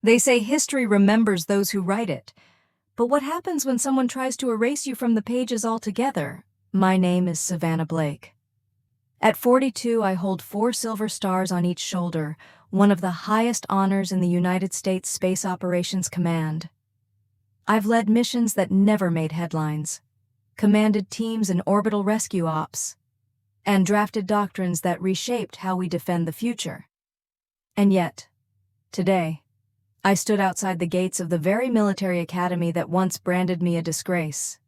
They say history remembers those who write it. But what happens when someone tries to erase you from the pages altogether? My name is Savannah Blake. At 42, I hold 4 silver stars on each shoulder, one of the highest honors in the United States Space Operations Command. I've led missions that never made headlines, commanded teams in orbital rescue ops, and drafted doctrines that reshaped how we defend the future. And yet, today, I stood outside the gates of the very military academy that once branded me a disgrace.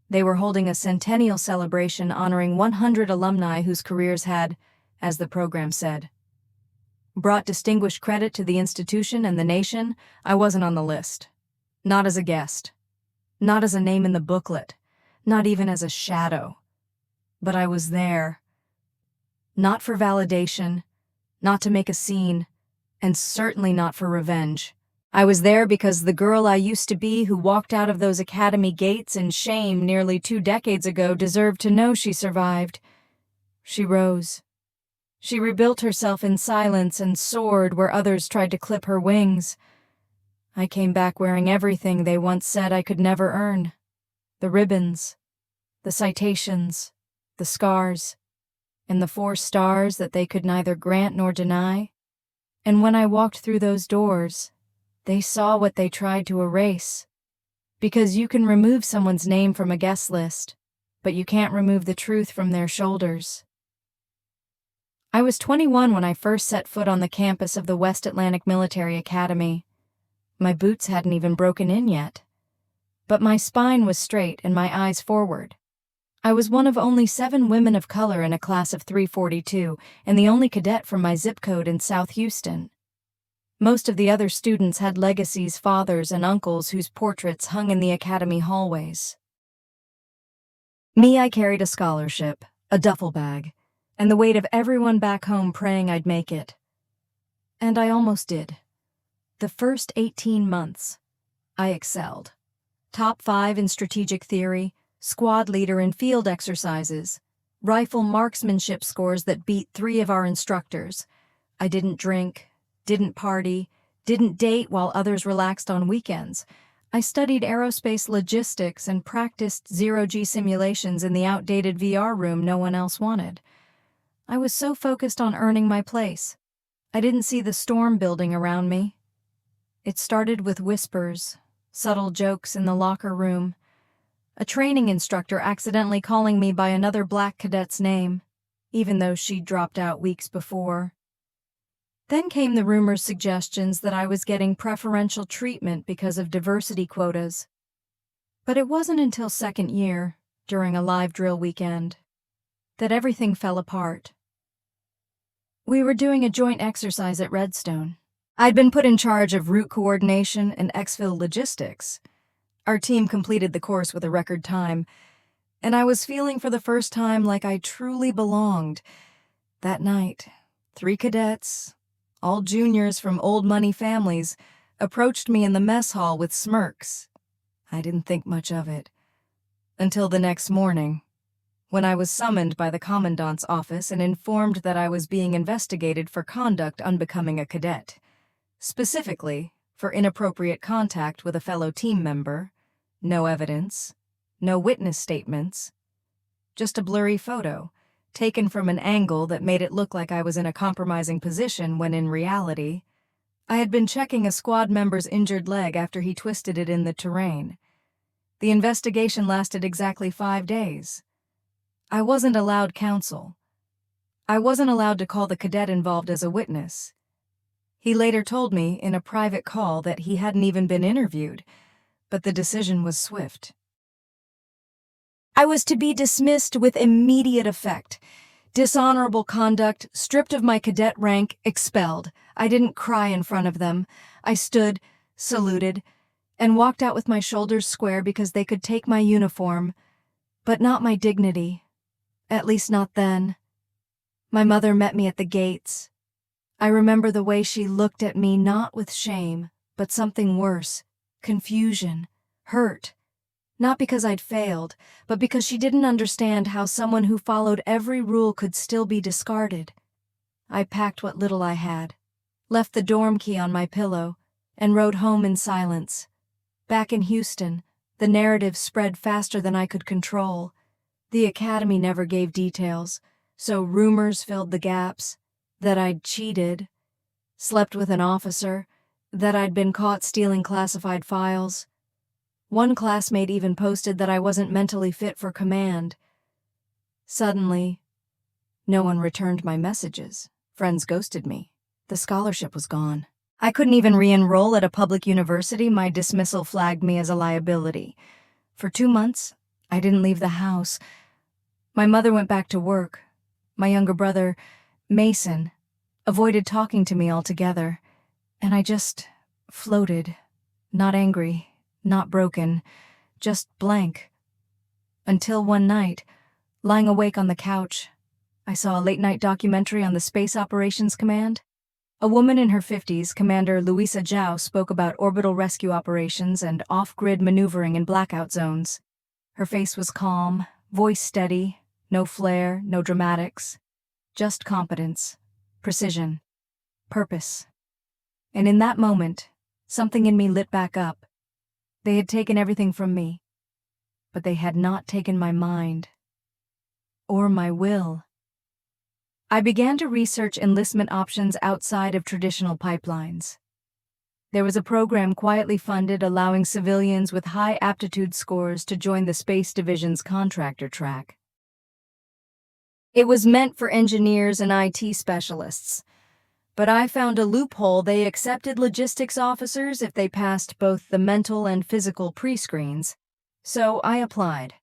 They were holding a centennial celebration honoring 100 alumni whose careers had, as the program said, brought distinguished credit to the institution and the nation. I wasn't on the list. Not as a guest. Not as a name in the booklet. Not even as a shadow. But I was there. Not for validation, not to make a scene, and certainly not for revenge. I was there because the girl I used to be who walked out of those academy gates in shame nearly 2 decades ago deserved to know she survived. She rose. She rebuilt herself in silence and soared where others tried to clip her wings. I came back wearing everything they once said I could never earn. The ribbons, the citations, the scars, and the 4 stars that they could neither grant nor deny. And when I walked through those doors, they saw what they tried to erase. Because you can remove someone's name from a guest list, but you can't remove the truth from their shoulders. I was 21 when I first set foot on the campus of the West Atlantic Military Academy. My boots hadn't even broken in yet. But my spine was straight and my eyes forward. I was one of only 7 women of color in a class of 342 and the only cadet from my zip code in South Houston. Most of the other students had legacies, fathers, and uncles whose portraits hung in the academy hallways. Me, I carried a scholarship, a duffel bag, and the weight of everyone back home praying I'd make it. And I almost did. The first 18 months, I excelled. Top 5 in strategic theory, squad leader in field exercises, rifle marksmanship scores that beat 3 of our instructors. I didn't drink, didn't party, didn't date while others relaxed on weekends. I studied aerospace logistics and practiced zero-G simulations in the outdated VR room no one else wanted. I was so focused on earning my place, I didn't see the storm building around me. It started with whispers, subtle jokes in the locker room, a training instructor accidentally calling me by another black cadet's name, even though she'd dropped out weeks before. Then came the rumors, suggestions that I was getting preferential treatment because of diversity quotas. But it wasn't until second year, during a live drill weekend, that everything fell apart. We were doing a joint exercise at Redstone. I'd been put in charge of route coordination and exfil logistics. Our team completed the course with a record time, and I was feeling for the first time like I truly belonged. That night, 3 cadets, all juniors from old money families, approached me in the mess hall with smirks. I didn't think much of it. Until the next morning, when I was summoned by the commandant's office and informed that I was being investigated for conduct unbecoming a cadet, specifically for inappropriate contact with a fellow team member. No evidence, no witness statements, just a blurry photo, taken from an angle that made it look like I was in a compromising position when in reality, I had been checking a squad member's injured leg after he twisted it in the terrain. The investigation lasted exactly 5 days. I wasn't allowed counsel. I wasn't allowed to call the cadet involved as a witness. He later told me in a private call that he hadn't even been interviewed, but the decision was swift. I was to be dismissed with immediate effect. Dishonorable conduct, stripped of my cadet rank, expelled. I didn't cry in front of them. I stood, saluted, and walked out with my shoulders square because they could take my uniform, but not my dignity. At least not then. My mother met me at the gates. I remember the way she looked at me, not with shame, but something worse, confusion, hurt. Not because I'd failed, but because she didn't understand how someone who followed every rule could still be discarded. I packed what little I had, left the dorm key on my pillow, and rode home in silence. Back in Houston, the narrative spread faster than I could control. The academy never gave details, so rumors filled the gaps. That I'd cheated, slept with an officer, that I'd been caught stealing classified files. One classmate even posted that I wasn't mentally fit for command. Suddenly, no one returned my messages. Friends ghosted me. The scholarship was gone. I couldn't even re-enroll at a public university. My dismissal flagged me as a liability. For 2 months, I didn't leave the house. My mother went back to work. My younger brother, Mason, avoided talking to me altogether, and I just floated, not angry, not broken, just blank. Until one night, lying awake on the couch, I saw a late-night documentary on the Space Operations Command. A woman in her 50s, Commander Louisa Zhao, spoke about orbital rescue operations and off-grid maneuvering in blackout zones. Her face was calm, voice steady, no flair, no dramatics, just competence, precision, purpose. And in that moment, something in me lit back up. They had taken everything from me, but they had not taken my mind or my will. I began to research enlistment options outside of traditional pipelines. There was a program quietly funded allowing civilians with high aptitude scores to join the Space Division's contractor track. It was meant for engineers and IT specialists, but I found a loophole. They accepted logistics officers if they passed both the mental and physical pre-screens, so I applied,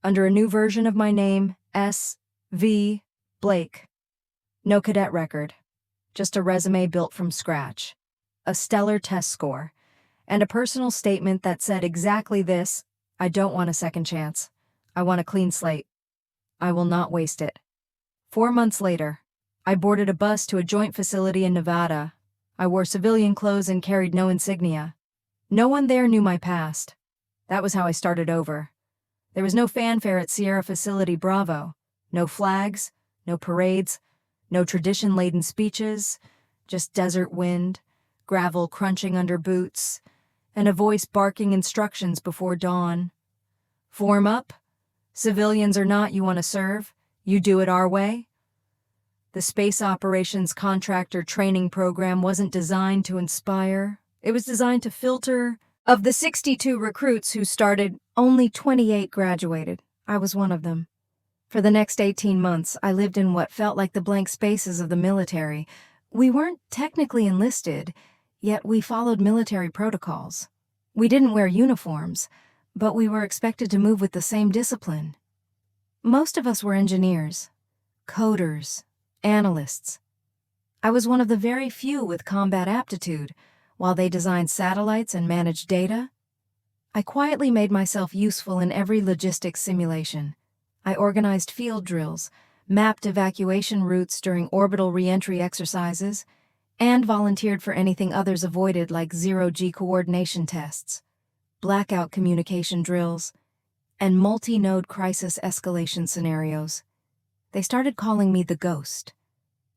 under a new version of my name, S.V. Blake. No cadet record, just a resume built from scratch, a stellar test score, and a personal statement that said exactly this: I don't want a second chance. I want a clean slate. I will not waste it. 4 months later, I boarded a bus to a joint facility in Nevada. I wore civilian clothes and carried no insignia. No one there knew my past. That was how I started over. There was no fanfare at Sierra Facility Bravo. No flags, no parades, no tradition-laden speeches, just desert wind, gravel crunching under boots, and a voice barking instructions before dawn. Form up. Civilians or not, you want to serve? You do it our way? The Space Operations Contractor Training Program wasn't designed to inspire. It was designed to filter. Of the 62 recruits who started, only 28 graduated. I was one of them. For the next 18 months, I lived in what felt like the blank spaces of the military. We weren't technically enlisted, yet we followed military protocols. We didn't wear uniforms, but we were expected to move with the same discipline. Most of us were engineers, coders, analysts. I was one of the very few with combat aptitude. While they designed satellites and managed data, I quietly made myself useful in every logistics simulation. I organized field drills, mapped evacuation routes during orbital re-entry exercises, and volunteered for anything others avoided, like zero-G coordination tests, blackout communication drills, and multi-node crisis escalation scenarios. They started calling me the Ghost.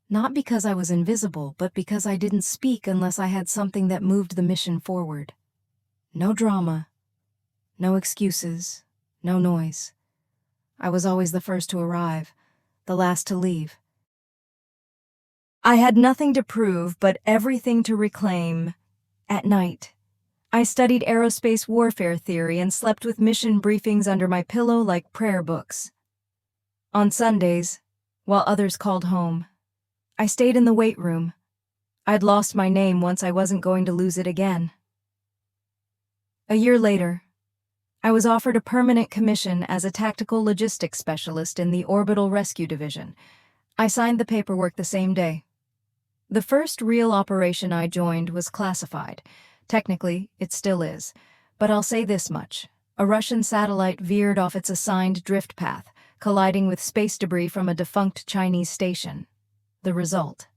Not because I was invisible, but because I didn't speak unless I had something that moved the mission forward. No drama, no excuses, no noise. I was always the first to arrive, the last to leave. I had nothing to prove, but everything to reclaim. At night, I studied aerospace warfare theory and slept with mission briefings under my pillow like prayer books. On Sundays, while others called home, I stayed in the weight room. I'd lost my name once. I wasn't going to lose it again. A year later, I was offered a permanent commission as a tactical logistics specialist in the Orbital Rescue Division. I signed the paperwork the same day. The first real operation I joined was classified. Technically, it still is. But I'll say this much. A Russian satellite veered off its assigned drift path, colliding with space debris from a defunct Chinese station. The result: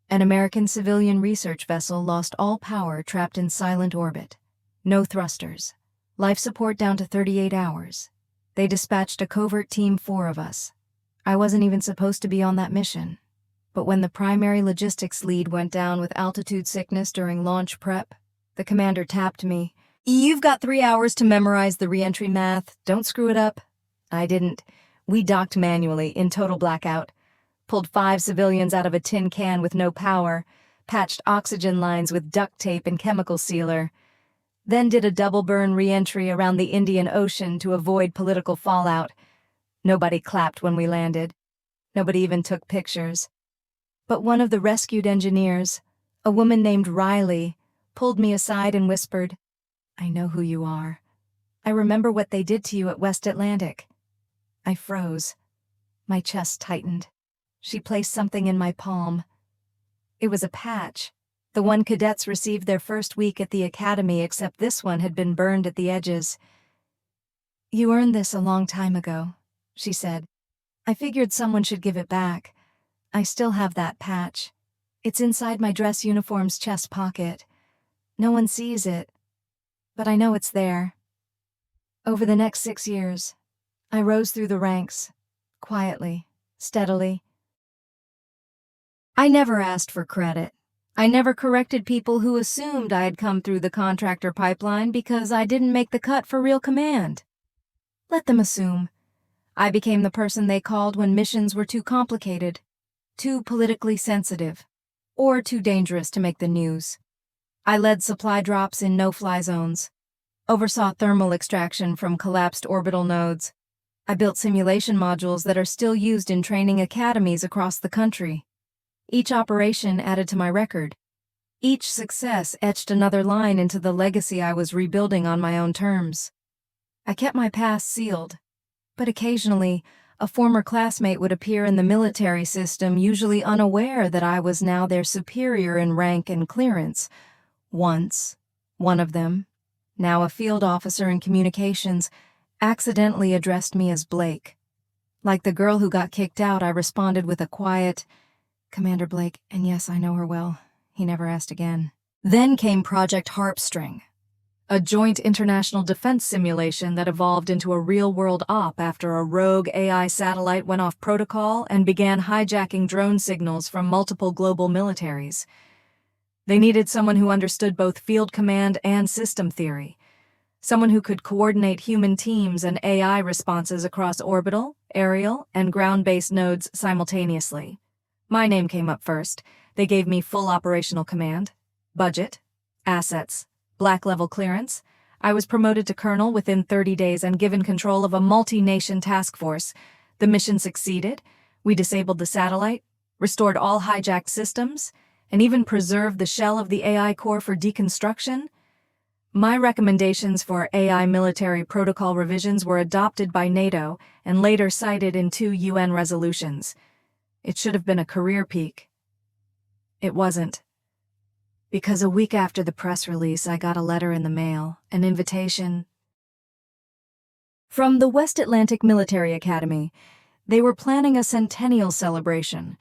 an American civilian research vessel lost all power, trapped in silent orbit. No thrusters. Life support down to 38 hours. They dispatched a covert team, 4 of us. I wasn't even supposed to be on that mission. But when the primary logistics lead went down with altitude sickness during launch prep, The commander tapped me. "You've got 3 hours to memorize the re-entry math. Don't screw it up." I didn't. We docked manually, in total blackout. Pulled 5 civilians out of a tin can with no power, patched oxygen lines with duct tape and chemical sealer, then did a double-burn re-entry around the Indian Ocean to avoid political fallout. Nobody clapped when we landed. Nobody even took pictures. But one of the rescued engineers, a woman named Riley, pulled me aside and whispered, "I know who you are. I remember what they did to you at West Atlantic." I froze. My chest tightened. She placed something in my palm. It was a patch, the one cadets received their first week at the academy, except this one had been burned at the edges. "You earned this a long time ago," she said. "I figured someone should give it back. I still have that patch. It's inside my dress uniform's chest pocket. No one sees it, but I know it's there." Over the next 6 years, I rose through the ranks, quietly, steadily. I never asked for credit. I never corrected people who assumed I had come through the contractor pipeline because I didn't make the cut for real command. Let them assume. I became the person they called when missions were too complicated, too politically sensitive, or too dangerous to make the news. I led supply drops in no-fly zones, oversaw thermal extraction from collapsed orbital nodes. I built simulation modules that are still used in training academies across the country. Each operation added to my record. Each success etched another line into the legacy I was rebuilding on my own terms. I kept my past sealed, but occasionally, a former classmate would appear in the military system, usually unaware that I was now their superior in rank and clearance. Once, one of them, now a field officer in communications, accidentally addressed me as Blake. Like the girl who got kicked out, I responded with a quiet, "Commander Blake, and yes, I know her well." He never asked again. Then came Project Harpstring, a joint international defense simulation that evolved into a real-world op after a rogue AI satellite went off protocol and began hijacking drone signals from multiple global militaries. They needed someone who understood both field command and system theory, someone who could coordinate human teams and AI responses across orbital, aerial, and ground-based nodes simultaneously. My name came up first. They gave me full operational command, budget, assets, black-level clearance. I was promoted to colonel within 30 days and given control of a multi-nation task force. The mission succeeded. We disabled the satellite, restored all hijacked systems, and even preserved the shell of the AI core for deconstruction. My recommendations for AI military protocol revisions were adopted by NATO and later cited in 2 UN resolutions. It should have been a career peak. It wasn't. Because a week after the press release, I got a letter in the mail, an invitation from the West Atlantic Military Academy. They were planning a centennial celebration,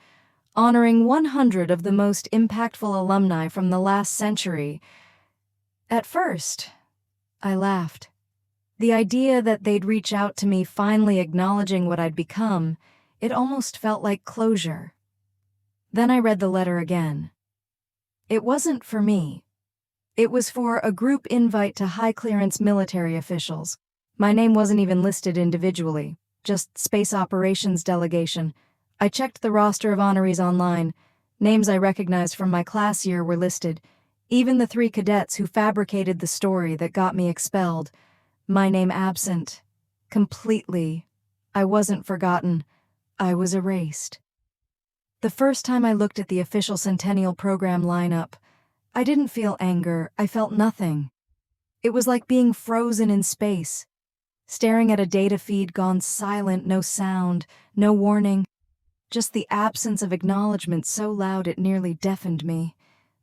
honoring 100 of the most impactful alumni from the last century. At first, I laughed. The idea that they'd reach out to me finally acknowledging what I'd become, it almost felt like closure. Then I read the letter again. It wasn't for me. It was for a group invite to high-clearance military officials. My name wasn't even listed individually, just Space Operations Delegation. I checked the roster of honorees online. Names I recognized from my class year were listed, even the 3 cadets who fabricated the story that got me expelled. My name absent. Completely. I wasn't forgotten. I was erased. The first time I looked at the official Centennial program lineup, I didn't feel anger, I felt nothing. It was like being frozen in space, staring at a data feed gone silent, no sound, no warning, just the absence of acknowledgement so loud it nearly deafened me.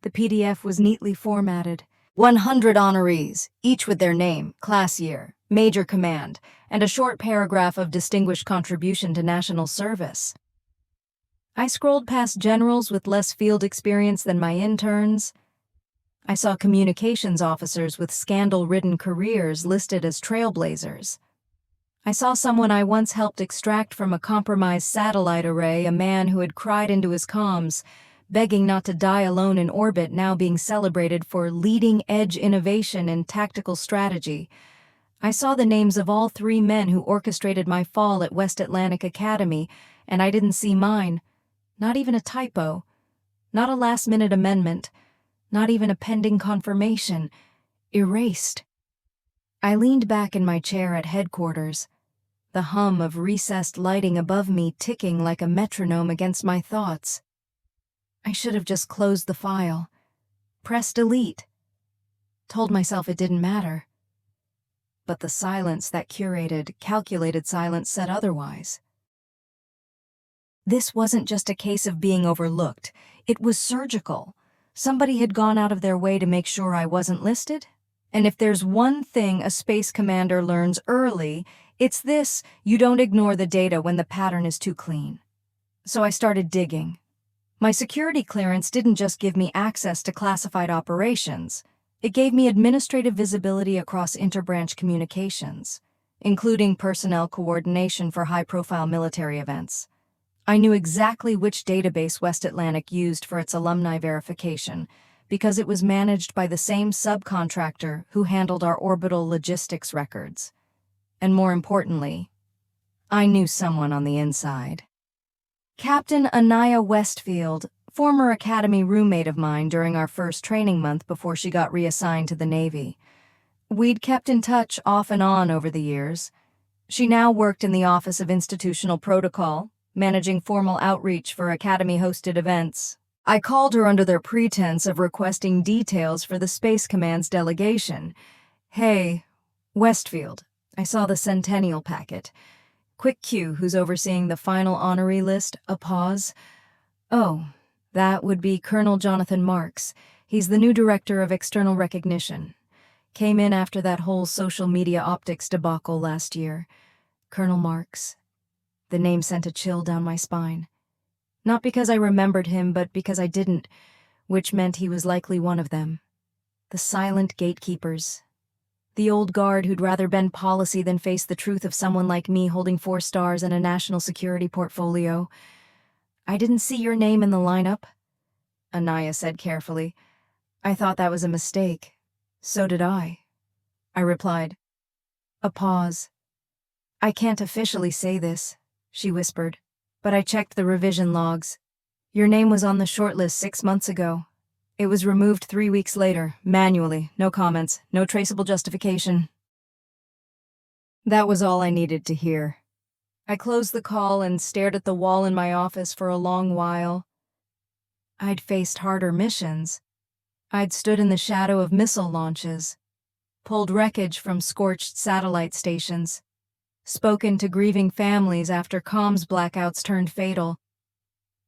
The PDF was neatly formatted. 100 honorees, each with their name, class year, major command, and a short paragraph of distinguished contribution to national service. I scrolled past generals with less field experience than my interns. I saw communications officers with scandal-ridden careers listed as trailblazers. I saw someone I once helped extract from a compromised satellite array, a man who had cried into his comms, begging not to die alone in orbit, now being celebrated for leading-edge innovation and tactical strategy. I saw the names of all 3 men who orchestrated my fall at West Atlantic Academy, and I didn't see mine. Not even a typo. Not a last-minute amendment. Not even a pending confirmation. Erased. I leaned back in my chair at headquarters, the hum of recessed lighting above me ticking like a metronome against my thoughts. I should have just closed the file, pressed delete, told myself it didn't matter. But the silence, that curated, calculated silence, said otherwise. This wasn't just a case of being overlooked. It was surgical. Somebody had gone out of their way to make sure I wasn't listed. And if there's one thing a space commander learns early, it's this: you don't ignore the data when the pattern is too clean. So I started digging. My security clearance didn't just give me access to classified operations. It gave me administrative visibility across interbranch communications, including personnel coordination for high-profile military events. I knew exactly which database West Atlantic used for its alumni verification, because it was managed by the same subcontractor who handled our orbital logistics records. And more importantly, I knew someone on the inside. Captain Anaya Westfield, former Academy roommate of mine during our first training month before she got reassigned to the Navy. We'd kept in touch off and on over the years. She now worked in the Office of Institutional Protocol, managing formal outreach for Academy-hosted events. I called her under their pretense of requesting details for the Space Command's delegation. "Hey, Westfield, I saw the Centennial packet. Quick cue, who's overseeing the final honoree list?" A pause. "Oh, that would be Colonel Jonathan Marks. He's the new director of external recognition. Came in after that whole social media optics debacle last year." Colonel Marks. The name sent a chill down my spine. Not because I remembered him, but because I didn't, which meant he was likely one of them. The silent gatekeepers. The old guard who'd rather bend policy than face the truth of someone like me holding 4 stars and a national security portfolio. "I didn't see your name in the lineup," Anaya said carefully. "I thought that was a mistake." "So did I replied. A pause. "I can't officially say this," she whispered, "but I checked the revision logs. Your name was on the shortlist 6 months ago. It was removed 3 weeks later, manually, no comments, no traceable justification." That was all I needed to hear. I closed the call and stared at the wall in my office for a long while. I'd faced harder missions. I'd stood in the shadow of missile launches, pulled wreckage from scorched satellite stations, spoken to grieving families after comms blackouts turned fatal.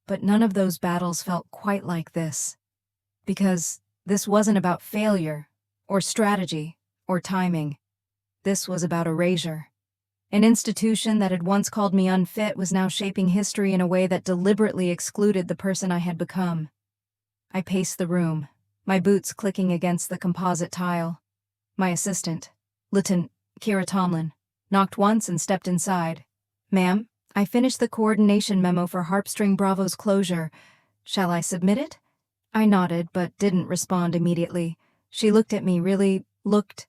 But none of those battles felt quite like this. Because this wasn't about failure, or strategy, or timing. This was about erasure. An institution that had once called me unfit was now shaping history in a way that deliberately excluded the person I had become. I paced the room, my boots clicking against the composite tile. My assistant, Lieutenant Kira Tomlin, knocked once and stepped inside. "Ma'am, I finished the coordination memo for Harpstring Bravo's closure. Shall I submit it?" I nodded, but didn't respond immediately. She looked at me, really looked.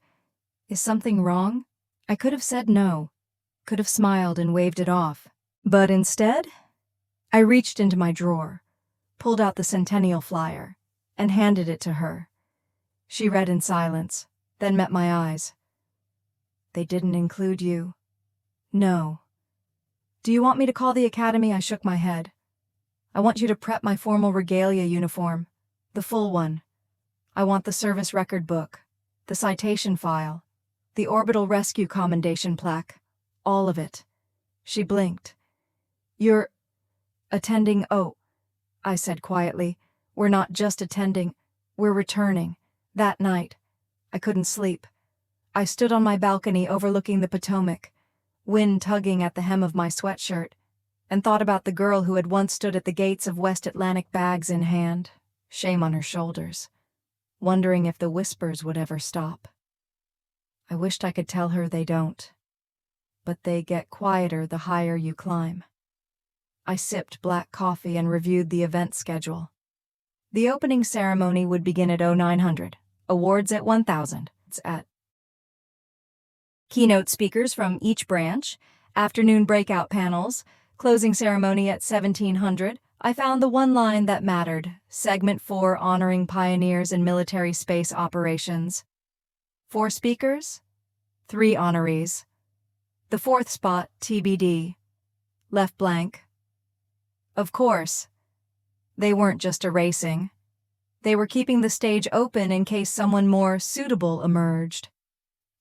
Is something wrong? I could have said no, could have smiled and waved it off. But instead, I reached into my drawer, pulled out the Centennial flyer, and handed it to her. She read in silence, then met my eyes. "They didn't include you." "No." "Do you want me to call the Academy?" I shook my head. "I want you to prep my formal regalia uniform. The full one. I want the service record book, the citation file, the orbital rescue commendation plaque, all of it." She blinked. "You're attending?" "Oh," I said quietly. "We're not just attending, we're returning. That night, I couldn't sleep. I stood on my balcony overlooking the Potomac, wind tugging at the hem of my sweatshirt, and thought about the girl who had once stood at the gates of West Atlantic, bags in hand, shame on her shoulders, wondering if the whispers would ever stop. I wished I could tell her they don't, but they get quieter the higher you climb. I sipped black coffee and reviewed the event schedule. The opening ceremony would begin at 0900, awards at 1000. It's at keynote speakers from each branch, afternoon breakout panels, closing ceremony at 1700. I found the one line that mattered, segment 4 honoring pioneers in military space operations. 4 speakers, 3 honorees. The 4th spot, TBD, left blank. Of course, they weren't just erasing. They were keeping the stage open in case someone more suitable emerged.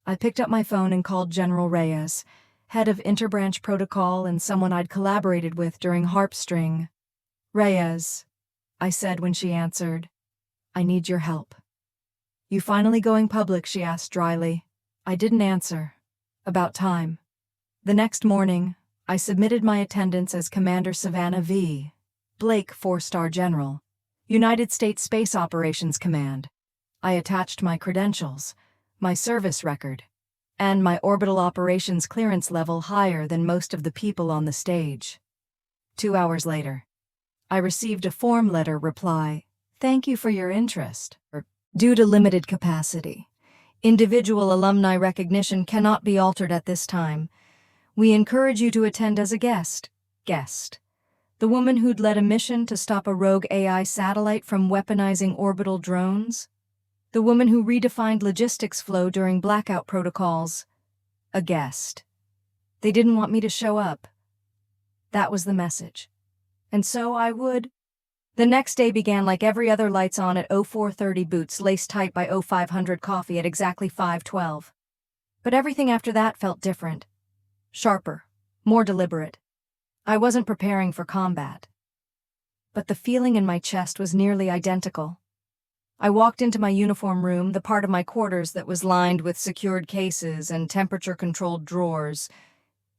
I picked up my phone and called General Reyes, head of interbranch protocol and someone I'd collaborated with during Harpstring. "Reyes," I said when she answered, "I need your help." "You finally going public?" she asked dryly. I didn't answer. About time. The next morning, I submitted my attendance as Commander Savannah V. Blake, 4-star General, United States Space Operations Command. I attached my credentials, my service record, and my orbital operations clearance level higher than most of the people on the stage. 2 hours later, I received a form letter reply, "Thank you for your interest. Due to limited capacity, individual alumni recognition cannot be altered at this time. We encourage you to attend as a guest." Guest. The woman who'd led a mission to stop a rogue AI satellite from weaponizing orbital drones. The woman who redefined logistics flow during blackout protocols. A guest. They didn't want me to show up. That was the message. And so I would. The next day began like every other, lights on at 0430, boots laced tight by 0500, coffee at exactly 512. But everything after that felt different. Sharper, more deliberate. I wasn't preparing for combat. But the feeling in my chest was nearly identical. I walked into my uniform room, the part of my quarters that was lined with secured cases and temperature-controlled drawers.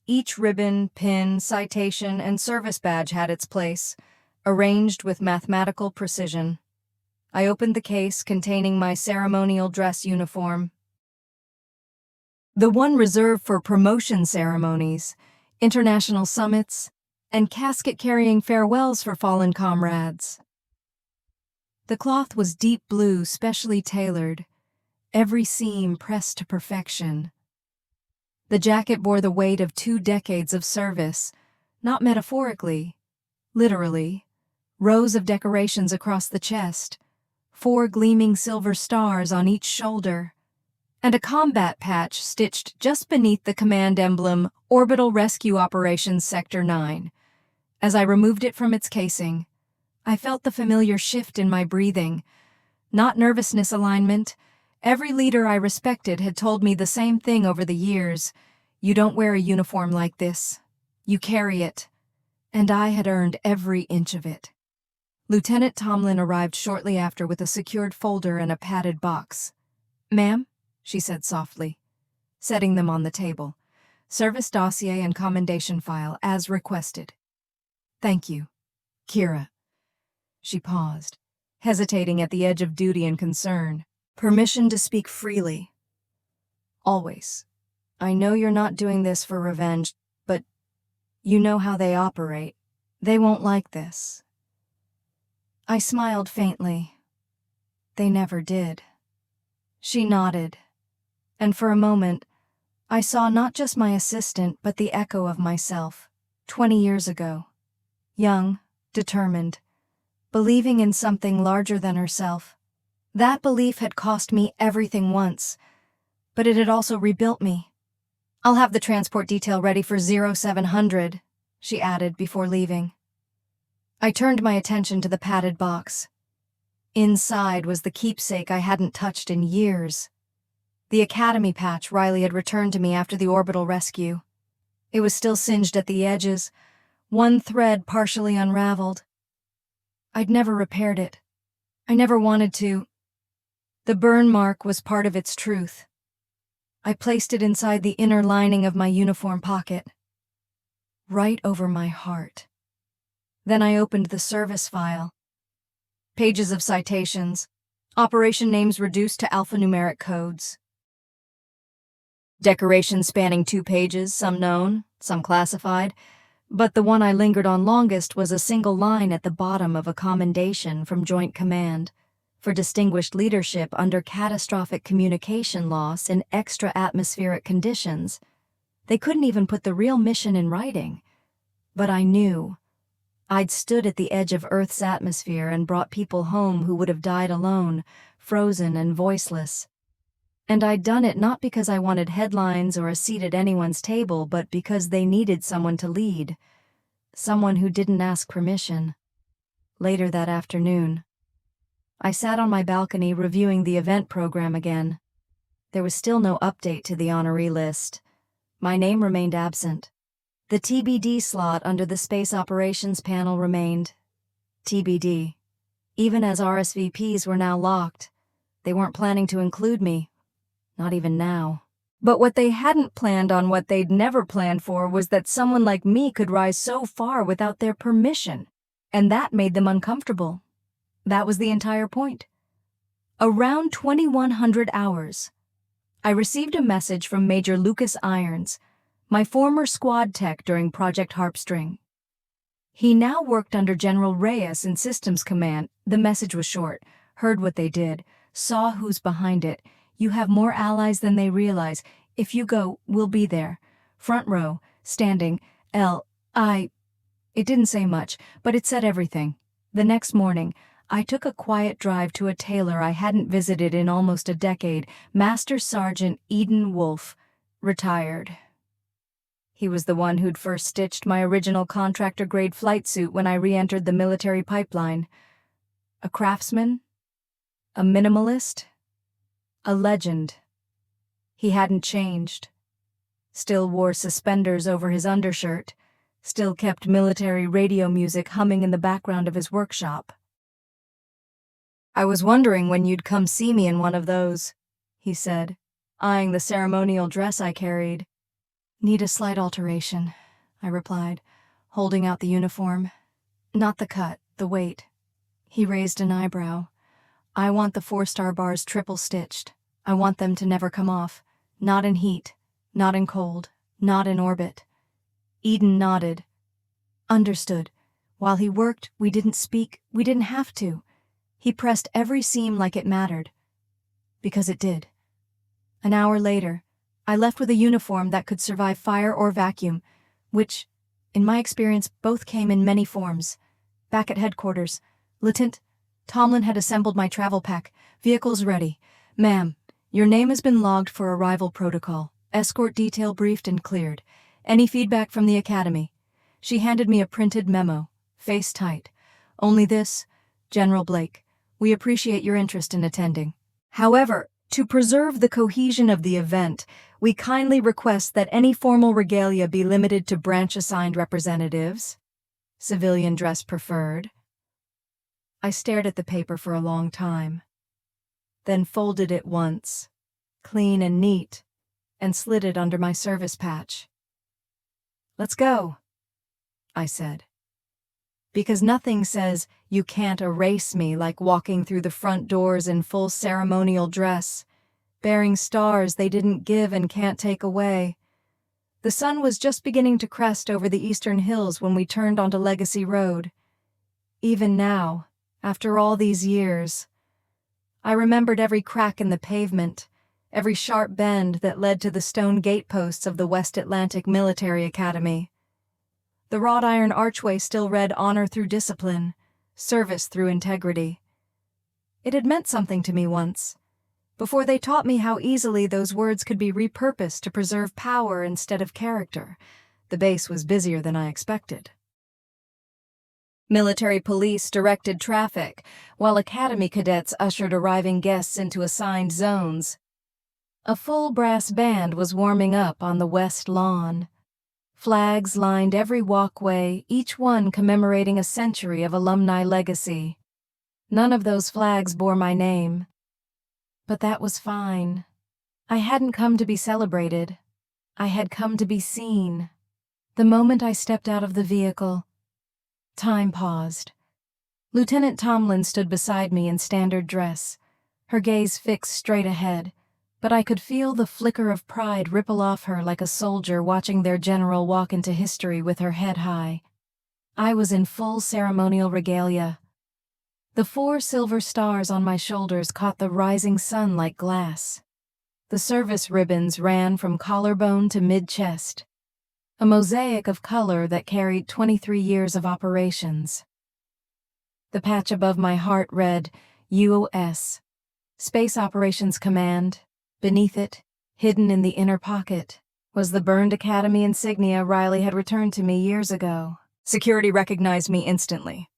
Each ribbon, pin, citation, and service badge had its place, arranged with mathematical precision. I opened the case containing my ceremonial dress uniform. The one reserved for promotion ceremonies, international summits, and casket-carrying farewells for fallen comrades. The cloth was deep blue, specially tailored, every seam pressed to perfection. The jacket bore the weight of 2 decades of service, not metaphorically, literally. Rows of decorations across the chest, 4 gleaming silver stars on each shoulder, and a combat patch stitched just beneath the command emblem, Orbital Rescue Operations Sector 9. As I removed it from its casing, I felt the familiar shift in my breathing. Not nervousness alignment. Every leader I respected had told me the same thing over the years. You don't wear a uniform like this. You carry it. And I had earned every inch of it. Lieutenant Tomlin arrived shortly after with a secured folder and a padded box. "Ma'am," she said softly, setting them on the table. "Service dossier and commendation file, as requested." "Thank you, Kira." She paused, hesitating at the edge of duty and concern. "Permission to speak freely. Always. I know you're not doing this for revenge, but you know how they operate. They won't like this." I smiled faintly. They never did. She nodded, and for a moment, I saw not just my assistant, but the echo of myself, 20 years ago. Young, determined, believing in something larger than herself. That belief had cost me everything once, but it had also rebuilt me. "I'll have the transport detail ready for 0700, she added before leaving. I turned my attention to the padded box. Inside was the keepsake I hadn't touched in years. The academy patch Riley had returned to me after the orbital rescue. It was still singed at the edges, one thread partially unraveled. I'd never repaired it. I never wanted to. The burn mark was part of its truth. I placed it inside the inner lining of my uniform pocket, right over my heart. Then I opened the service file. Pages of citations, operation names reduced to alphanumeric codes. Decorations spanning 2 pages, some known, some classified, But the one I lingered on longest was a single line at the bottom of a commendation from Joint Command for distinguished leadership under catastrophic communication loss in extra-atmospheric conditions. They couldn't even put the real mission in writing. But I knew. I'd stood at the edge of Earth's atmosphere and brought people home who would have died alone, frozen and voiceless. And I'd done it not because I wanted headlines or a seat at anyone's table, but because they needed someone to lead. Someone who didn't ask permission. Later that afternoon, I sat on my balcony reviewing the event program again. There was still no update to the honoree list. My name remained absent. The TBD slot under the Space Operations panel remained TBD. Even as RSVPs were now locked, they weren't planning to include me. Not even now. But what they hadn't planned on, what they'd never planned for, was that someone like me could rise so far without their permission. And that made them uncomfortable. That was the entire point. Around 2100 hours, I received a message from Major Lucas Irons, my former squad tech during Project Harpstring. He now worked under General Reyes in Systems Command. The message was short. Heard what they did. Saw who's behind it. You have more allies than they realize. If you go, we'll be there. Front row, standing, It didn't say much, but it said everything. The next morning, I took a quiet drive to a tailor I hadn't visited in almost a decade, Master Sergeant Eden Wolfe, retired. He was the one who'd first stitched my original contractor-grade flight suit when I re-entered the military pipeline. A craftsman? A minimalist? A legend. He hadn't changed. Still wore suspenders over his undershirt. Still kept military radio music humming in the background of his workshop. I was wondering when you'd come see me in one of those, he said, eyeing the ceremonial dress I carried. Need a slight alteration, I replied, holding out the uniform. Not the cut, the weight. He raised an eyebrow. I want the 4-star bars triple-stitched. I want them to never come off. Not in heat, not in cold, not in orbit. Eden nodded. Understood. While he worked, we didn't speak, we didn't have to. He pressed every seam like it mattered. Because it did. An hour later, I left with a uniform that could survive fire or vacuum, which, in my experience, both came in many forms. Back at headquarters, Lieutenant Tomlin had assembled my travel pack. Vehicles ready. Ma'am, your name has been logged for arrival protocol. Escort detail briefed and cleared. Any feedback from the academy? She handed me a printed memo. Face tight. Only this, General Blake. We appreciate your interest in attending. However, to preserve the cohesion of the event, we kindly request that any formal regalia be limited to branch-assigned representatives. Civilian dress preferred. I stared at the paper for a long time, then folded it once, clean and neat, and slid it under my service patch. Let's go, I said. Because nothing says you can't erase me like walking through the front doors in full ceremonial dress, bearing stars they didn't give and can't take away. The sun was just beginning to crest over the eastern hills when we turned onto Legacy Road. Even now, after all these years, I remembered every crack in the pavement, every sharp bend that led to the stone gateposts of the West Atlantic Military Academy. The wrought iron archway still read honor through discipline, service through integrity. It had meant something to me once, before they taught me how easily those words could be repurposed to preserve power instead of character. The base was busier than I expected. Military police directed traffic, while academy cadets ushered arriving guests into assigned zones. A full brass band was warming up on the west lawn. Flags lined every walkway, each one commemorating a century of alumni legacy. None of those flags bore my name. But that was fine. I hadn't come to be celebrated. I had come to be seen. The moment I stepped out of the vehicle, time paused. Lieutenant Tomlin stood beside me in standard dress, her gaze fixed straight ahead, but I could feel the flicker of pride ripple off her like a soldier watching their general walk into history with her head high. I was in full ceremonial regalia. The 4 silver stars on my shoulders caught the rising sun like glass. The service ribbons ran from collarbone to mid-chest, a mosaic of color that carried 23 years of operations. The patch above my heart read, UOS, Space Operations Command. Beneath it, hidden in the inner pocket, was the burned Academy insignia Riley had returned to me years ago. Security recognized me instantly.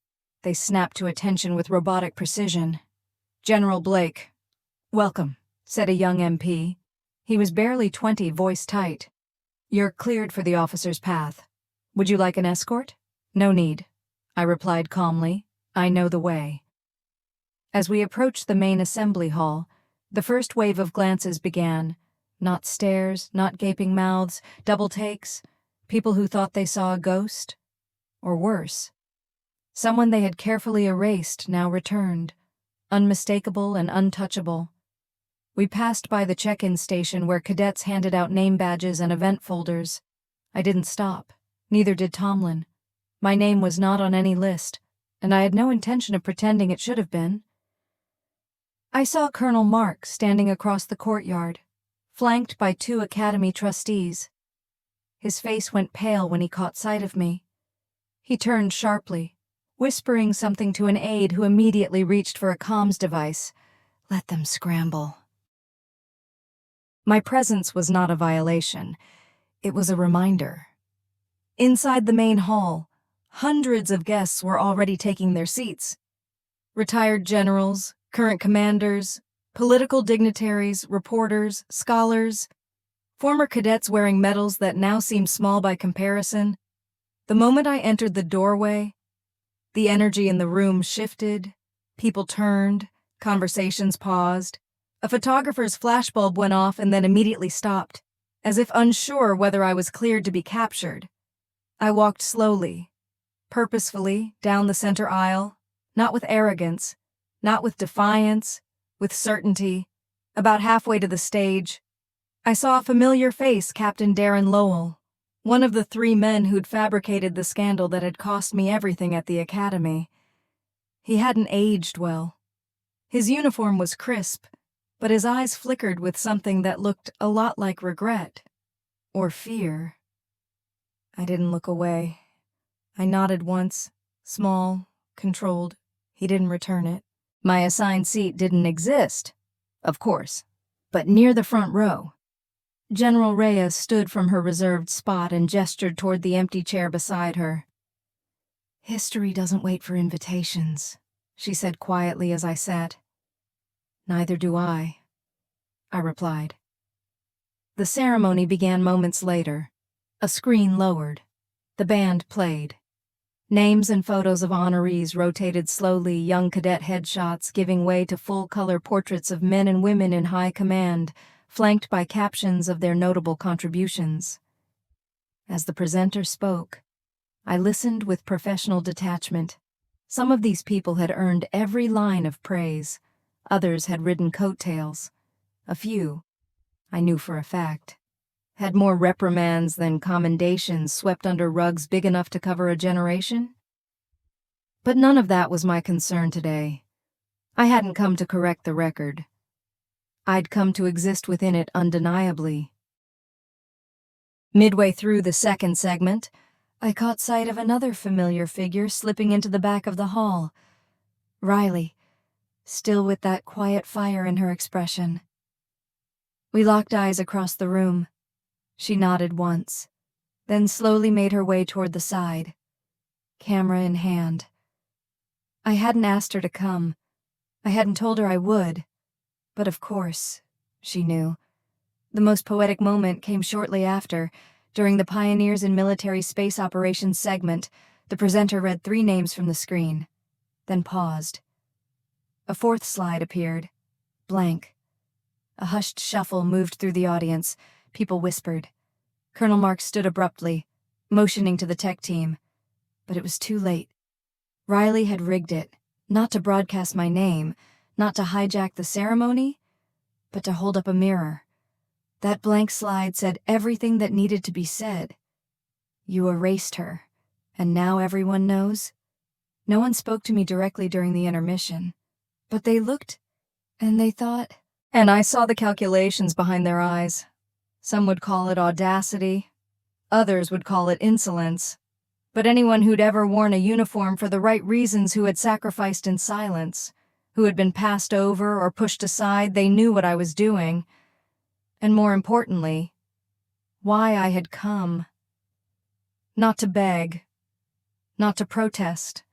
They snapped to attention with robotic precision. "General Blake." "Welcome," said a young MP. He was barely 20, voice tight. "You're cleared for the officer's path. Would you like an escort?" "No need," I replied calmly. "I know the way." As we approached the main assembly hall, the first wave of glances began. Not stares, not gaping mouths, double takes, people who thought they saw a ghost. Or worse. Someone they had carefully erased now returned, unmistakable and untouchable. We passed by the check-in station where cadets handed out name badges and event folders. I didn't stop. Neither did Tomlin. My name was not on any list, and I had no intention of pretending it should have been. I saw Colonel Mark standing across the courtyard, flanked by 2 Academy trustees. His face went pale when he caught sight of me. He turned sharply, whispering something to an aide who immediately reached for a comms device. "Let them scramble." My presence was not a violation. It was a reminder. Inside the main hall, hundreds of guests were already taking their seats. Retired generals, current commanders, political dignitaries, reporters, scholars, former cadets wearing medals that now seemed small by comparison. The moment I entered the doorway, the energy in the room shifted, people turned, conversations paused. A photographer's flashbulb went off and then immediately stopped, as if unsure whether I was cleared to be captured. I walked slowly, purposefully, down the center aisle, not with arrogance, not with defiance, with certainty. About halfway to the stage, I saw a familiar face, Captain Darren Lowell, one of the 3 men who'd fabricated the scandal that had cost me everything at the Academy. He hadn't aged well. His uniform was crisp, but his eyes flickered with something that looked a lot like regret. Or fear. I didn't look away. I nodded once, small, controlled. He didn't return it. My assigned seat didn't exist, of course, but near the front row. General Reyes stood from her reserved spot and gestured toward the empty chair beside her. "History doesn't wait for invitations," she said quietly as I sat. "Neither do I," I replied. The ceremony began moments later. A screen lowered. The band played. Names and photos of honorees rotated slowly, young cadet headshots giving way to full-color portraits of men and women in high command, flanked by captions of their notable contributions. As the presenter spoke, I listened with professional detachment. Some of these people had earned every line of praise. Others had ridden coattails. A few, I knew for a fact, had more reprimands than commendations swept under rugs big enough to cover a generation. But none of that was my concern today. I hadn't come to correct the record. I'd come to exist within it undeniably. Midway through the second segment, I caught sight of another familiar figure slipping into the back of the hall. Riley, still with that quiet fire in her expression. We locked eyes across the room. She nodded once, then slowly made her way toward the side, camera in hand. I hadn't asked her to come. I hadn't told her I would. But of course, she knew. The most poetic moment came shortly after. During the Pioneers in Military Space Operations segment, the presenter read 3 names from the screen, then paused. A 4th slide appeared, blank. A hushed shuffle moved through the audience. People whispered. Colonel Mark stood abruptly, motioning to the tech team. But it was too late. Riley had rigged it, not to broadcast my name, not to hijack the ceremony, but to hold up a mirror. That blank slide said everything that needed to be said. You erased her, and now everyone knows? No one spoke to me directly during the intermission, but they looked, and they thought, and I saw the calculations behind their eyes. Some would call it audacity, others would call it insolence, but anyone who'd ever worn a uniform for the right reasons, who had sacrificed in silence, who had been passed over or pushed aside, they knew what I was doing, and more importantly, why I had come. Not to beg, not to protest,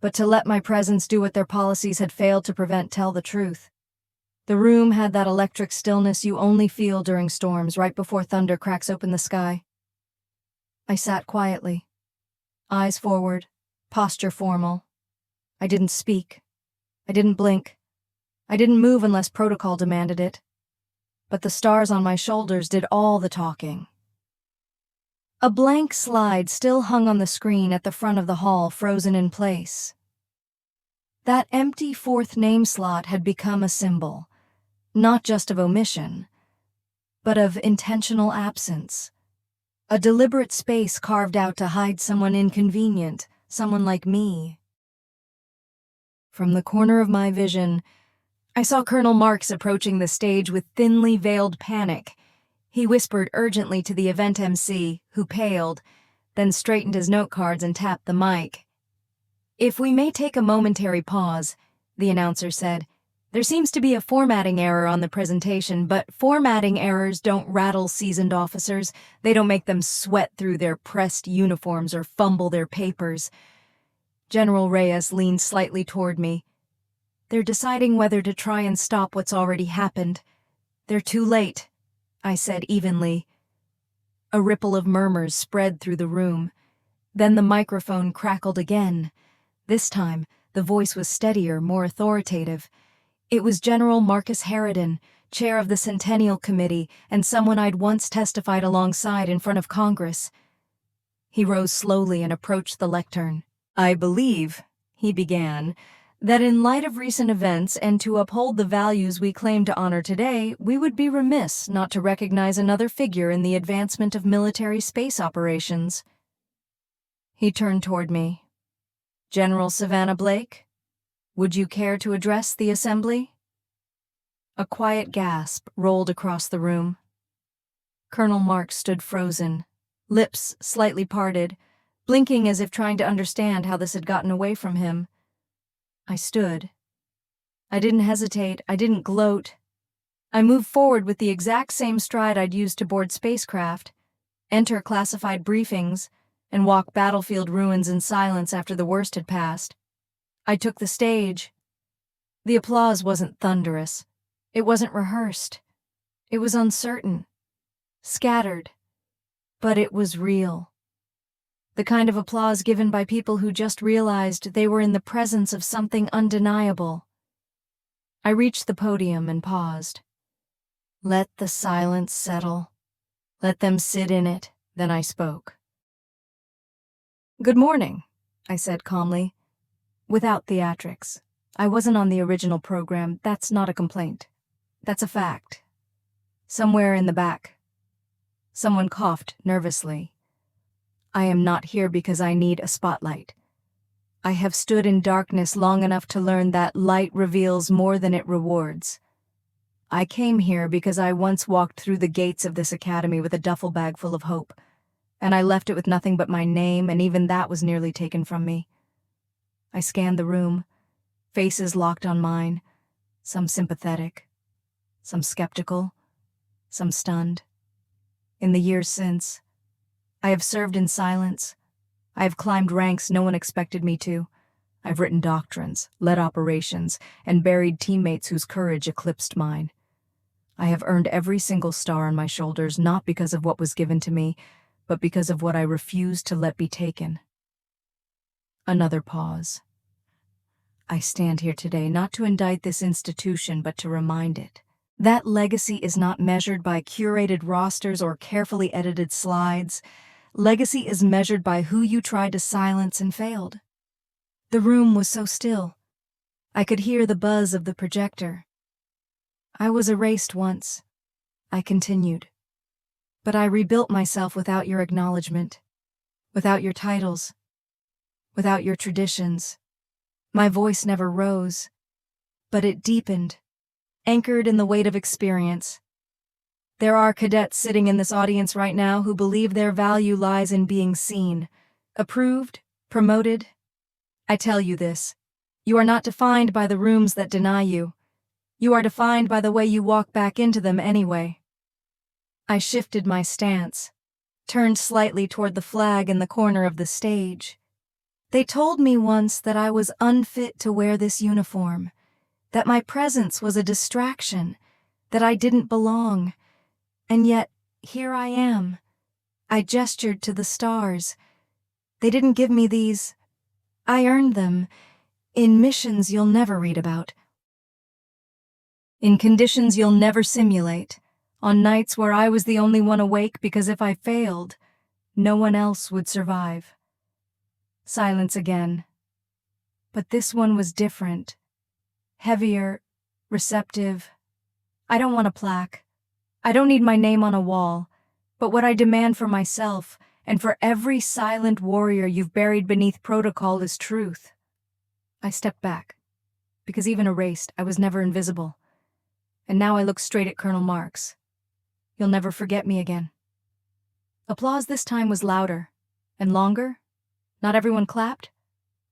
but to let my presence do what their policies had failed to prevent: tell the truth. The room had that electric stillness you only feel during storms, right before thunder cracks open the sky. I sat quietly, eyes forward, posture formal. I didn't speak. I didn't blink. I didn't move unless protocol demanded it. But the stars on my shoulders did all the talking. A blank slide still hung on the screen at the front of the hall, frozen in place. That empty fourth name slot had become a symbol, not just of omission, but of intentional absence. A deliberate space carved out to hide someone inconvenient, someone like me. From the corner of my vision, I saw Colonel Marks approaching the stage with thinly veiled panic. He whispered urgently to the event MC, who paled, then straightened his note cards and tapped the mic. "If we may take a momentary pause," the announcer said. "There seems to be a formatting error on the presentation, but formatting errors don't rattle seasoned officers. They don't make them sweat through their pressed uniforms or fumble their papers." General Reyes leaned slightly toward me. "They're deciding whether to try and stop what's already happened. They're too late," I said evenly. A ripple of murmurs spread through the room. Then the microphone crackled again. This time, the voice was steadier, more authoritative. It was General Marcus Harridan, chair of the Centennial Committee, and someone I'd once testified alongside in front of Congress. He rose slowly and approached the lectern. "I believe," he began, "that in light of recent events and to uphold the values we claim to honor today, we would be remiss not to recognize another figure in the advancement of military space operations." He turned toward me. "General Savannah Blake, would you care to address the assembly?" A quiet gasp rolled across the room. Colonel Marks stood frozen, lips slightly parted, blinking as if trying to understand how this had gotten away from him. I stood. I didn't hesitate. I didn't gloat. I moved forward with the exact same stride I'd used to board spacecraft, enter classified briefings, and walk battlefield ruins in silence after the worst had passed. I took the stage. The applause wasn't thunderous. It wasn't rehearsed. It was uncertain, scattered, but it was real. The kind of applause given by people who just realized they were in the presence of something undeniable. I reached the podium and paused. Let the silence settle. Let them sit in it. Then I spoke. "Good morning," I said calmly, without theatrics. I wasn't on the original program. That's not a complaint. That's a fact. Somewhere in the back, someone coughed nervously. "I am not here because I need a spotlight. I have stood in darkness long enough to learn that light reveals more than it rewards. I came here because I once walked through the gates of this academy with a duffel bag full of hope, and I left it with nothing but my name, and even that was nearly taken from me." I scanned the room, faces locked on mine, some sympathetic, some skeptical, some stunned. In the years since, I have served in silence. I have climbed ranks no one expected me to. I've written doctrines, led operations, and buried teammates whose courage eclipsed mine. I have earned every single star on my shoulders, not because of what was given to me, but because of what I refused to let be taken. Another pause. I stand here today not to indict this institution, but to remind it. That legacy is not measured by curated rosters or carefully edited slides. Legacy is measured by who you tried to silence and failed. The room was so still. I could hear the buzz of the projector. I was erased once. I continued. But I rebuilt myself without your acknowledgement, without your titles, without your traditions. My voice never rose, but it deepened, anchored in the weight of experience. There are cadets sitting in this audience right now who believe their value lies in being seen, approved, promoted. I tell you this, you are not defined by the rooms that deny you. You are defined by the way you walk back into them anyway. I shifted my stance, turned slightly toward the flag in the corner of the stage. They told me once that I was unfit to wear this uniform, that my presence was a distraction, that I didn't belong. And yet, here I am. I gestured to the stars. They didn't give me these. I earned them, in missions you'll never read about, in conditions you'll never simulate, on nights where I was the only one awake because if I failed, no one else would survive. Silence again. But this one was different. Heavier, receptive. I don't want a plaque. I don't need my name on a wall, but what I demand for myself and for every silent warrior you've buried beneath protocol is truth. I stepped back, because even erased, I was never invisible. And now I look straight at Colonel Marks. You'll never forget me again. Applause this time was louder and longer. Not everyone clapped.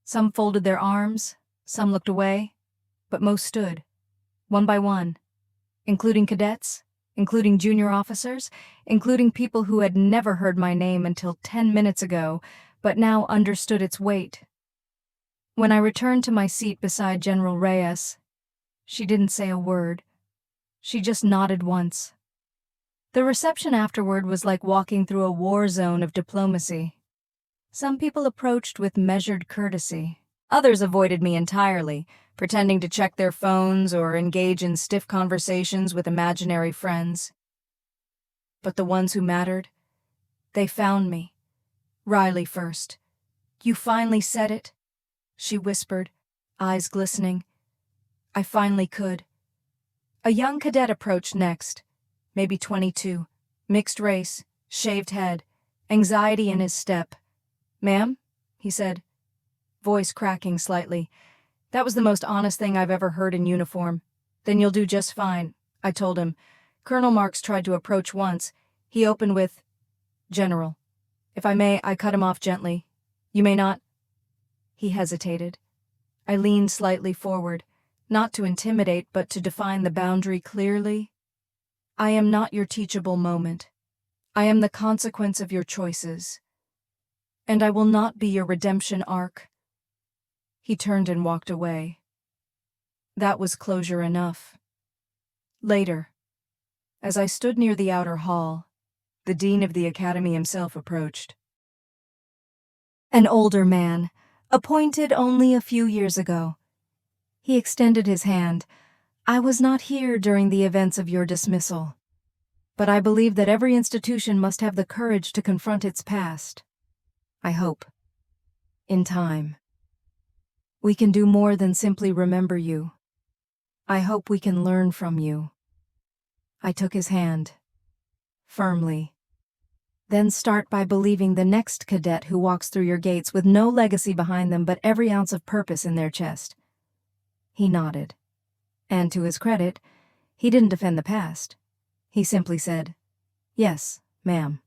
Some folded their arms, some looked away, but most stood, one by one, including cadets, including junior officers, including people who had never heard my name until 10 minutes ago, but now understood its weight. When I returned to my seat beside General Reyes, she didn't say a word. She just nodded once. The reception afterward was like walking through a war zone of diplomacy. Some people approached with measured courtesy. Others avoided me entirely, pretending to check their phones or engage in stiff conversations with imaginary friends. But the ones who mattered, they found me. Riley first. You finally said it, she whispered, eyes glistening. I finally could. A young cadet approached next, maybe 22, mixed race, shaved head, anxiety in his step. Ma'am, he said, voice cracking slightly. That was the most honest thing I've ever heard in uniform. Then you'll do just fine, I told him. Colonel Marks tried to approach once. He opened with, General. If I may, I cut him off gently. You may not. He hesitated. I leaned slightly forward, not to intimidate, but to define the boundary clearly. I am not your teachable moment. I am the consequence of your choices. And I will not be your redemption arc. He turned and walked away. That was closure enough. Later, as I stood near the outer hall, the dean of the academy himself approached. An older man, appointed only a few years ago. He extended his hand. I was not here during the events of your dismissal, but I believe that every institution must have the courage to confront its past. I hope, in time, we can do more than simply remember you. I hope we can learn from you. I took his hand, firmly. Then start by believing the next cadet who walks through your gates with no legacy behind them but every ounce of purpose in their chest. He nodded. And to his credit, he didn't defend the past. He simply said, Yes, ma'am.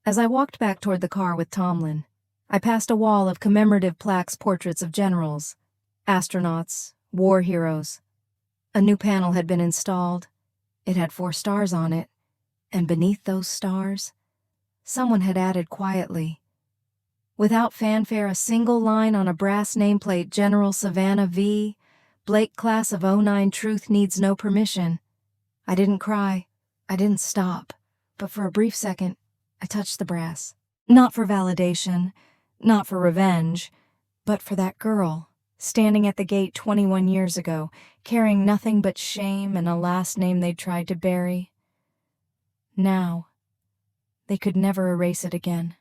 As I walked back toward the car with Tomlin, I passed a wall of commemorative plaques, portraits of generals, astronauts, war heroes. A new panel had been installed. It had 4 stars on it, and beneath those stars, someone had added quietly, without fanfare, a single line on a brass nameplate, General Savannah V. Blake, class of '09, truth needs no permission. I didn't cry. I didn't stop. But for a brief second, I touched the brass. Not for validation, not for revenge, but for that girl, standing at the gate 21 years ago, carrying nothing but shame and a last name they'd tried to bury. Now, they could never erase it again.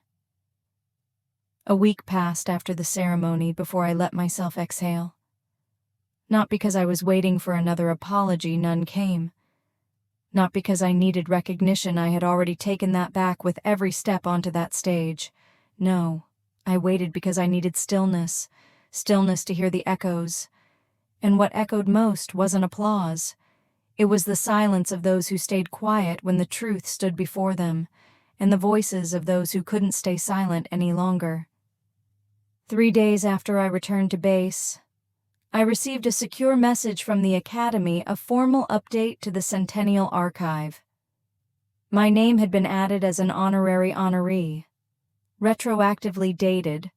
A week passed after the ceremony before I let myself exhale. Not because I was waiting for another apology, none came. Not because I needed recognition, I had already taken that back with every step onto that stage. No, I waited because I needed stillness. Stillness to hear the echoes. And what echoed most wasn't applause. It was the silence of those who stayed quiet when the truth stood before them, and the voices of those who couldn't stay silent any longer. 3 days after I returned to base, I received a secure message from the Academy, a formal update to the Centennial Archive. My name had been added as an honorary honoree, retroactively dated,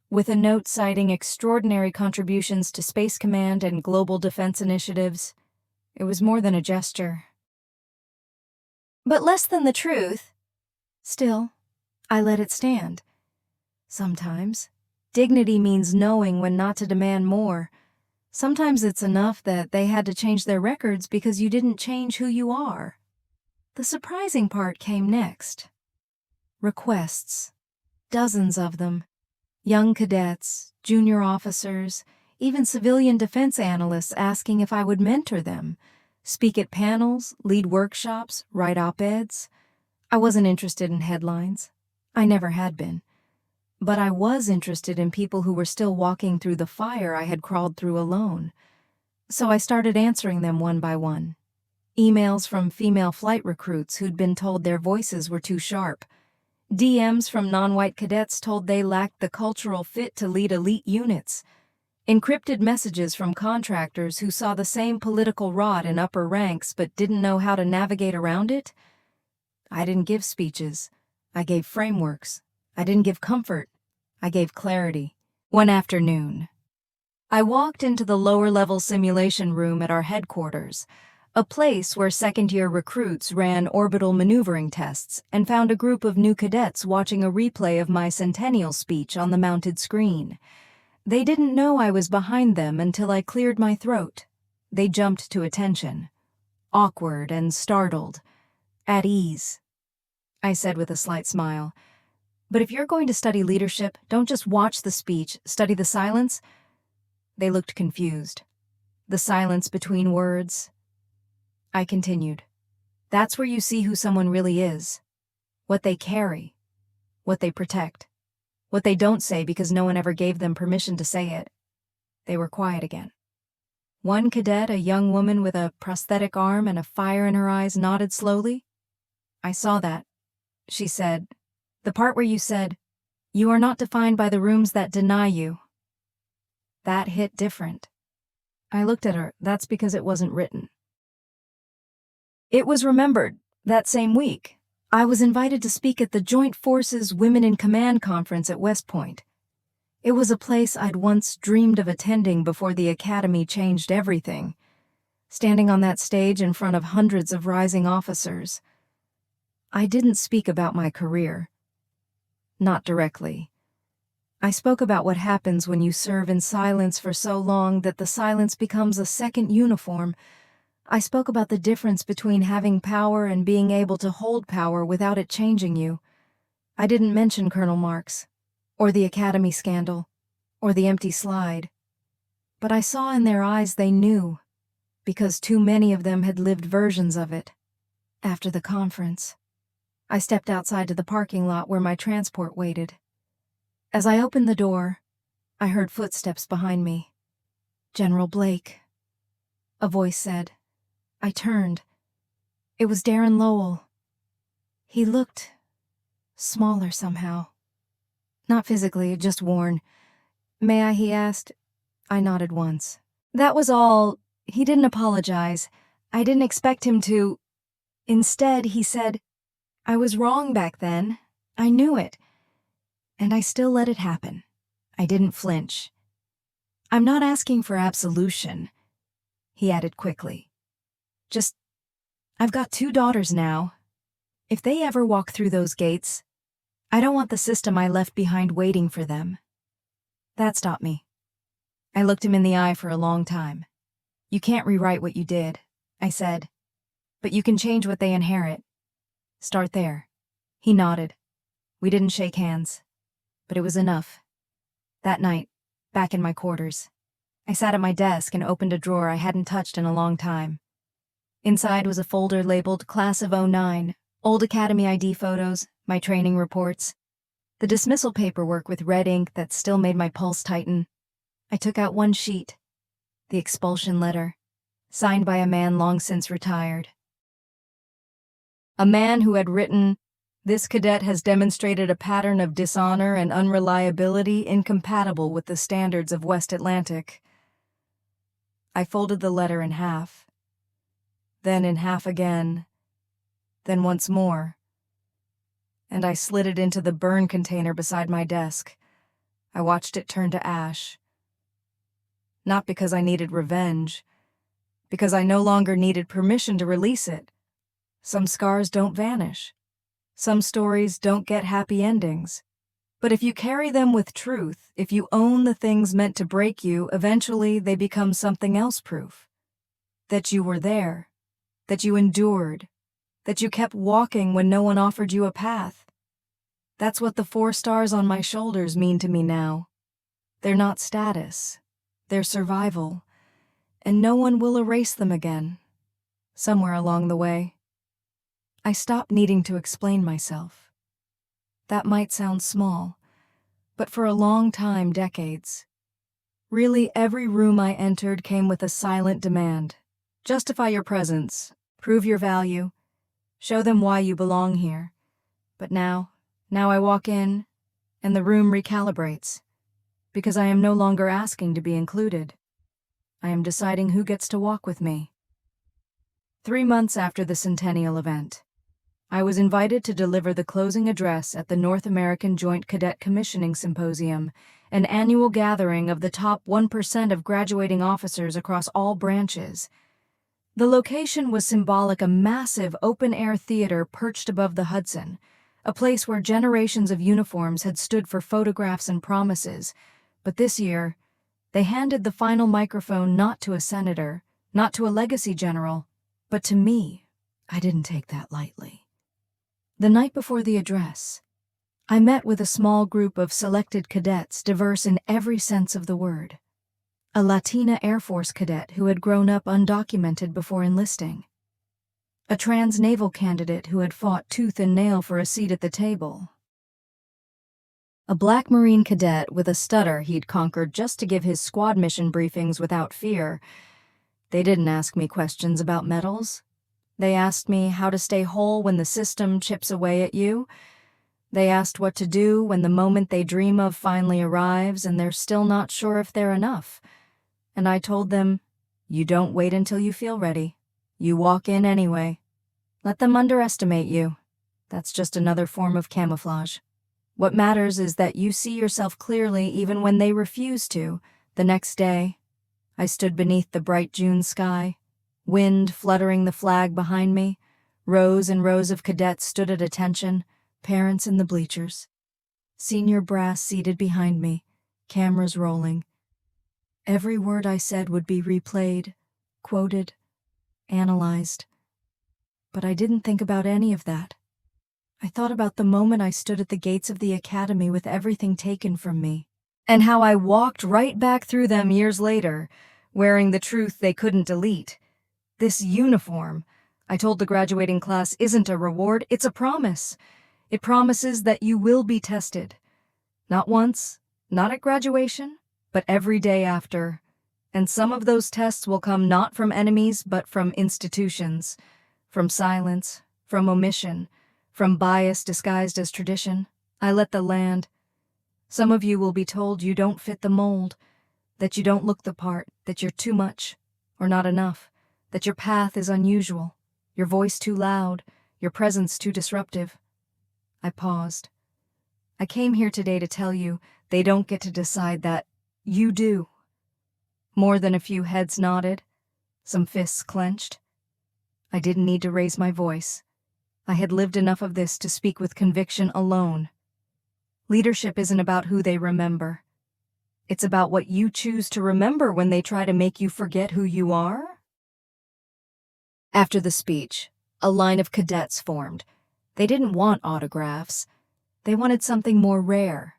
with a note citing extraordinary contributions to Space Command and global defense initiatives. It was more than a gesture. But less than the truth. Still, I let it stand. Sometimes, dignity means knowing when not to demand more. Sometimes it's enough that they had to change their records because you didn't change who you are. The surprising part came next. Requests. Dozens of them. Young cadets, junior officers, even civilian defense analysts asking if I would mentor them, speak at panels, lead workshops, write op-eds. I wasn't interested in headlines. I never had been. But I was interested in people who were still walking through the fire I had crawled through alone. So I started answering them one by one. Emails from female flight recruits who'd been told their voices were too sharp. DMs from non-white cadets told they lacked the cultural fit to lead elite units. Encrypted messages from contractors who saw the same political rot in upper ranks but didn't know how to navigate around it. I didn't give speeches. I gave frameworks. I didn't give comfort. I gave clarity. One afternoon, I walked into the lower-level simulation room at our headquarters, a place where second-year recruits ran orbital maneuvering tests, and found a group of new cadets watching a replay of my centennial speech on the mounted screen. They didn't know I was behind them until I cleared my throat. They jumped to attention, awkward and startled, at ease. I said with a slight smile, "But if you're going to study leadership, don't just watch the speech, study the silence." They looked confused. The silence between words. I continued. That's where you see who someone really is. What they carry. What they protect. What they don't say because no one ever gave them permission to say it. They were quiet again. One cadet, a young woman with a prosthetic arm and a fire in her eyes, nodded slowly. "I saw that," she said. "The part where you said, 'You are not defined by the rooms that deny you.'" That hit different. I looked at her. That's because it wasn't written. It was remembered. That same week, I was invited to speak at the Joint Forces Women in Command Conference at West Point. It was a place I'd once dreamed of attending before the Academy changed everything. Standing on that stage in front of hundreds of rising officers, I didn't speak about my career. Not directly. I spoke about what happens when you serve in silence for so long that the silence becomes a second uniform. I spoke about the difference between having power and being able to hold power without it changing you. I didn't mention Colonel Marks, or the Academy scandal, or the empty slide. But I saw in their eyes they knew, because too many of them had lived versions of it. After the conference, I stepped outside to the parking lot where my transport waited. As I opened the door, I heard footsteps behind me. "General Blake," a voice said. I turned. It was Darren Lowell. He looked smaller somehow. Not physically, just worn. "May I?" he asked. I nodded once. That was all. He didn't apologize. I didn't expect him to. Instead, he said, "I was wrong back then. I knew it. And I still let it happen." I didn't flinch. "I'm not asking for absolution," he added quickly. "Just, I've got 2 daughters now. If they ever walk through those gates, I don't want the system I left behind waiting for them." That stopped me. I looked him in the eye for a long time. "You can't rewrite what you did," I said, "but you can change what they inherit. Start there." He nodded. We didn't shake hands, but it was enough. That night, back in my quarters, I sat at my desk and opened a drawer I hadn't touched in a long time. Inside was a folder labeled Class of '09, old Academy ID photos, my training reports, the dismissal paperwork with red ink that still made my pulse tighten. I took out one sheet, the expulsion letter, signed by a man long since retired. A man who had written, "This cadet has demonstrated a pattern of dishonor and unreliability incompatible with the standards of West Atlantic." I folded the letter in half, then in half again, then once more, and I slid it into the burn container beside my desk. I watched it turn to ash. Not because I needed revenge, because I no longer needed permission to release it. Some scars don't vanish. Some stories don't get happy endings. But if you carry them with truth, if you own the things meant to break you, eventually they become something else proof. That you were there, that you endured, that you kept walking when no one offered you a path. That's what the 4 stars on my shoulders mean to me now. They're not status, they're survival, and no one will erase them again. Somewhere along the way, I stopped needing to explain myself. That might sound small, but for a long time, decades, really every room I entered came with a silent demand. Justify your presence, prove your value, show them why you belong here. But now I walk in, and the room recalibrates, because I am no longer asking to be included. I am deciding who gets to walk with me. 3 months after the centennial event, I was invited to deliver the closing address at the North American Joint Cadet Commissioning Symposium, an annual gathering of the top 1% of graduating officers across all branches. The location was symbolic, a massive open-air theater perched above the Hudson, a place where generations of uniforms had stood for photographs and promises. But this year, they handed the final microphone not to a senator, not to a legacy general, but to me. I didn't take that lightly. The night before the address, I met with a small group of selected cadets diverse in every sense of the word. A Latina Air Force cadet who had grown up undocumented before enlisting. A trans-naval candidate who had fought tooth and nail for a seat at the table. A Black Marine cadet with a stutter he'd conquered just to give his squad mission briefings without fear. They didn't ask me questions about medals. They asked me how to stay whole when the system chips away at you. They asked what to do when the moment they dream of finally arrives and they're still not sure if they're enough. And I told them, you don't wait until you feel ready. You walk in anyway. Let them underestimate you. That's just another form of camouflage. What matters is that you see yourself clearly even when they refuse to. The next day, I stood beneath the bright June sky, wind fluttering the flag behind me. Rows and rows of cadets stood at attention, parents in the bleachers. Senior brass seated behind me, cameras rolling. Every word I said would be replayed, quoted, analyzed. But I didn't think about any of that. I thought about the moment I stood at the gates of the academy with everything taken from me, and how I walked right back through them years later, wearing the truth they couldn't delete. This uniform, I told the graduating class, isn't a reward, it's a promise. It promises that you will be tested. Not once, not at graduation, but every day after. And some of those tests will come not from enemies, but from institutions, from silence, from omission, from bias disguised as tradition. I let the land. Some of you will be told you don't fit the mold, that you don't look the part, that you're too much or not enough, that your path is unusual, your voice too loud, your presence too disruptive. I paused. I came here today to tell you they don't get to decide that. You do. More than a few heads nodded, some fists clenched. I didn't need to raise my voice. I had lived enough of this to speak with conviction alone. Leadership isn't about who they remember. It's about what you choose to remember when they try to make you forget who you are. After the speech, a line of cadets formed. They didn't want autographs. They wanted something more rare.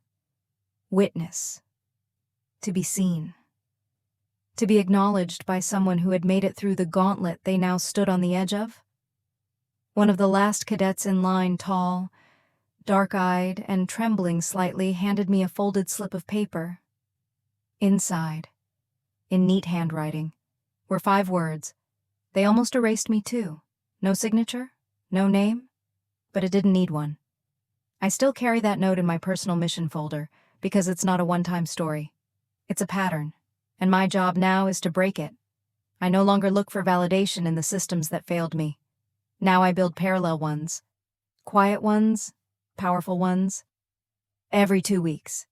Witness. To be seen. To be acknowledged by someone who had made it through the gauntlet they now stood on the edge of? One of the last cadets in line, tall, dark-eyed, and trembling slightly, handed me a folded slip of paper. Inside, in neat handwriting, were 5 words. They almost erased me too. No signature, no name, but it didn't need one. I still carry that note in my personal mission folder because it's not a one-time story. It's a pattern, and my job now is to break it. I no longer look for validation in the systems that failed me. Now I build parallel ones. Quiet ones, powerful ones. Every 2 weeks,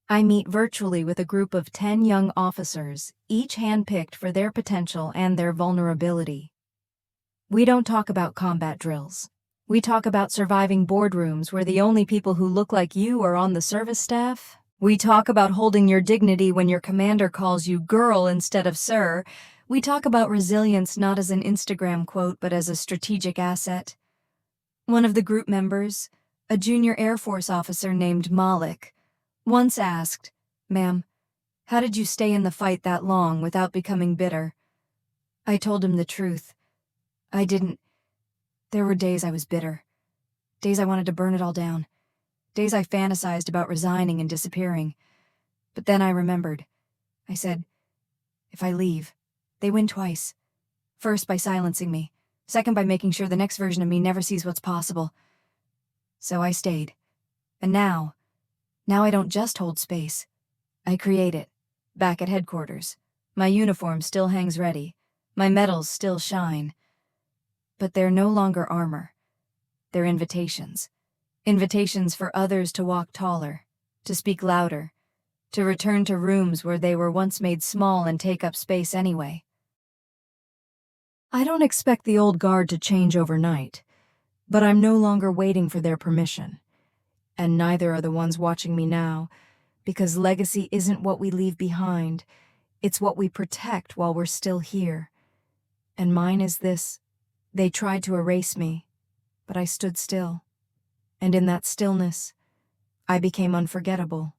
I meet virtually with a group of 10 young officers, each handpicked for their potential and their vulnerability. We don't talk about combat drills. We talk about surviving boardrooms where the only people who look like you are on the service staff. We talk about holding your dignity when your commander calls you girl instead of sir. We talk about resilience not as an Instagram quote, but as a strategic asset. One of the group members, a junior Air Force officer named Malik, once asked, "Ma'am, how did you stay in the fight that long without becoming bitter?" I told him the truth. I didn't. There were days I was bitter. Days I wanted to burn it all down. Days I fantasized about resigning and disappearing. But then I remembered. I said, if I leave, they win twice. First by silencing me. Second by making sure the next version of me never sees what's possible. So I stayed. And now I don't just hold space. I create it. Back at headquarters. My uniform still hangs ready. My medals still shine. But they're no longer armor. They're invitations. Invitations for others to walk taller, to speak louder, to return to rooms where they were once made small and take up space anyway. I don't expect the old guard to change overnight, but I'm no longer waiting for their permission. And neither are the ones watching me now, because legacy isn't what we leave behind, it's what we protect while we're still here. And mine is this: they tried to erase me, but I stood still. And in that stillness, I became unforgettable.